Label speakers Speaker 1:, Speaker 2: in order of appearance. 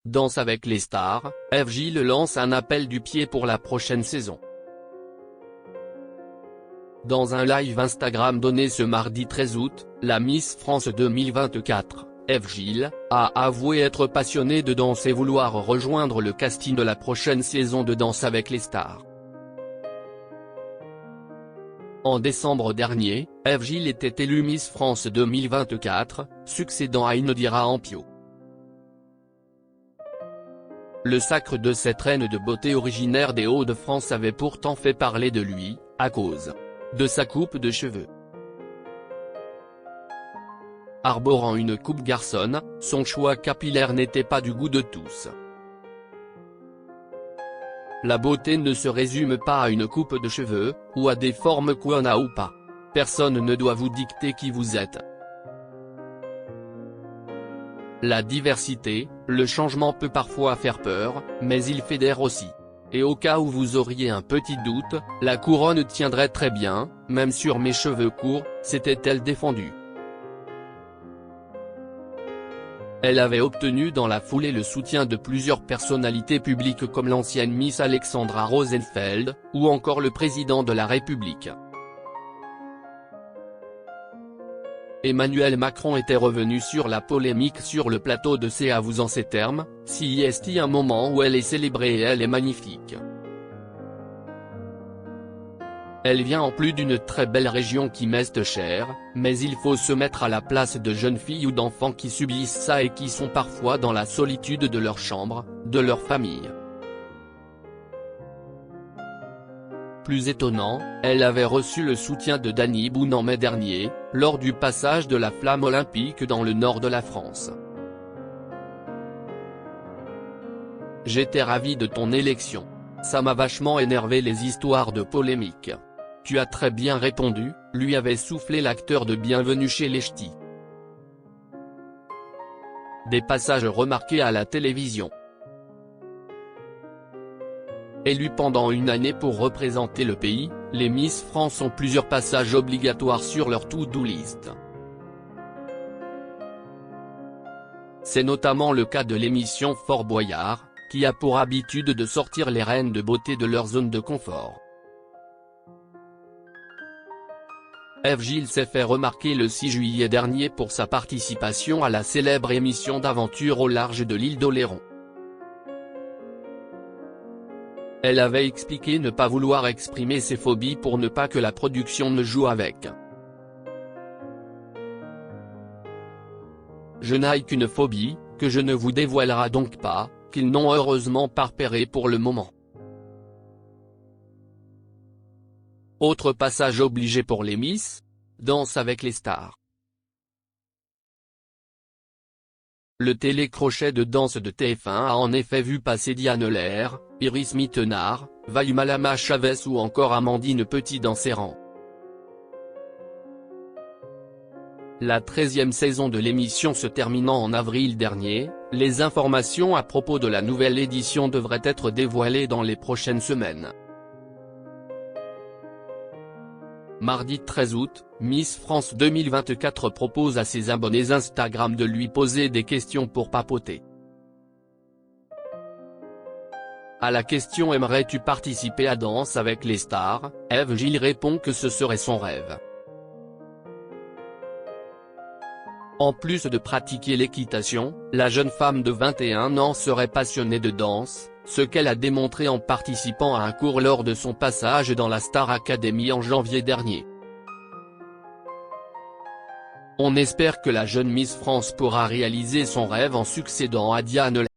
Speaker 1: Danse avec les stars, Eve Gil lance un appel du pied pour la prochaine saison. Dans un live Instagram donné ce mardi 13 août, la Miss France 2024, Eve Gil, a avoué être passionnée de danse et vouloir rejoindre le casting de la prochaine saison de Danse avec les stars. En décembre dernier, Eve Gil était élue Miss France 2024, succédant à Inodira Ampio. Le sacre de cette reine de beauté originaire des Hauts-de-France avait pourtant fait parler de lui, à cause de sa coupe de cheveux. Arborant une coupe garçonne, son choix capillaire n'était pas du goût de tous. La beauté ne se résume pas à une coupe de cheveux, ou à des formes qu'on a ou pas. Personne ne doit vous dicter qui vous êtes. La diversité, le changement peut parfois faire peur, mais il fédère aussi. Et au cas où vous auriez un petit doute, la couronne tiendrait très bien, même sur mes cheveux courts, s'était-elle défendue. Elle avait obtenu dans la foulée le soutien de plusieurs personnalités publiques comme l'ancienne Miss Alexandra Rosenfeld, ou encore le président de la République. Emmanuel Macron était revenu sur la polémique sur le plateau de C'est à vous en ces termes, si est un moment où elle est célébrée et elle est magnifique. Elle vient en plus d'une très belle région qui m'est chère, mais il faut se mettre à la place de jeunes filles ou d'enfants qui subissent ça et qui sont parfois dans la solitude de leur chambre, de leur famille. Plus étonnant, elle avait reçu le soutien de Danny Boone en mai dernier, lors du passage de la flamme olympique dans le nord de la France. J'étais ravi de ton élection. Ça m'a vachement énervé les histoires de polémique. Tu as très bien répondu, lui avait soufflé l'acteur de Bienvenue chez les Ch'tis. Des passages remarqués à la télévision. Élue pendant une année pour représenter le pays, les Miss France ont plusieurs passages obligatoires sur leur to-do list. C'est notamment le cas de l'émission Fort Boyard, qui a pour habitude de sortir les reines de beauté de leur zone de confort. Eve Gil s'est fait remarquer le 6 juillet dernier pour sa participation à la célèbre émission d'aventure au large de l'île d'Oléron. Elle avait expliqué ne pas vouloir exprimer ses phobies pour ne pas que la production ne joue avec. Je n'ai qu'une phobie, que je ne vous dévoilera donc pas, qu'ils n'ont heureusement pas repéré pour le moment. Autre passage obligé pour les Miss, Danse avec les stars. Le télécrochet de danse de TF1 a en effet vu passer Diane Lair, Iris Mittenard, Malama Chavez ou encore Amandine Petit dans ses rangs. La 13e saison de l'émission se terminant en avril dernier, les informations à propos de la nouvelle édition devraient être dévoilées dans les prochaines semaines. Mardi 13 août, Miss France 2024 propose à ses abonnés Instagram de lui poser des questions pour papoter. À la question « Aimerais-tu participer à Danse avec les stars ?», Eve Gil répond que ce serait son rêve. En plus de pratiquer l'équitation, la jeune femme de 21 ans serait passionnée de danse, ce qu'elle a démontré en participant à un cours lors de son passage dans la Star Academy en janvier dernier. On espère que la jeune Miss France pourra réaliser son rêve en succédant à Diane Lair.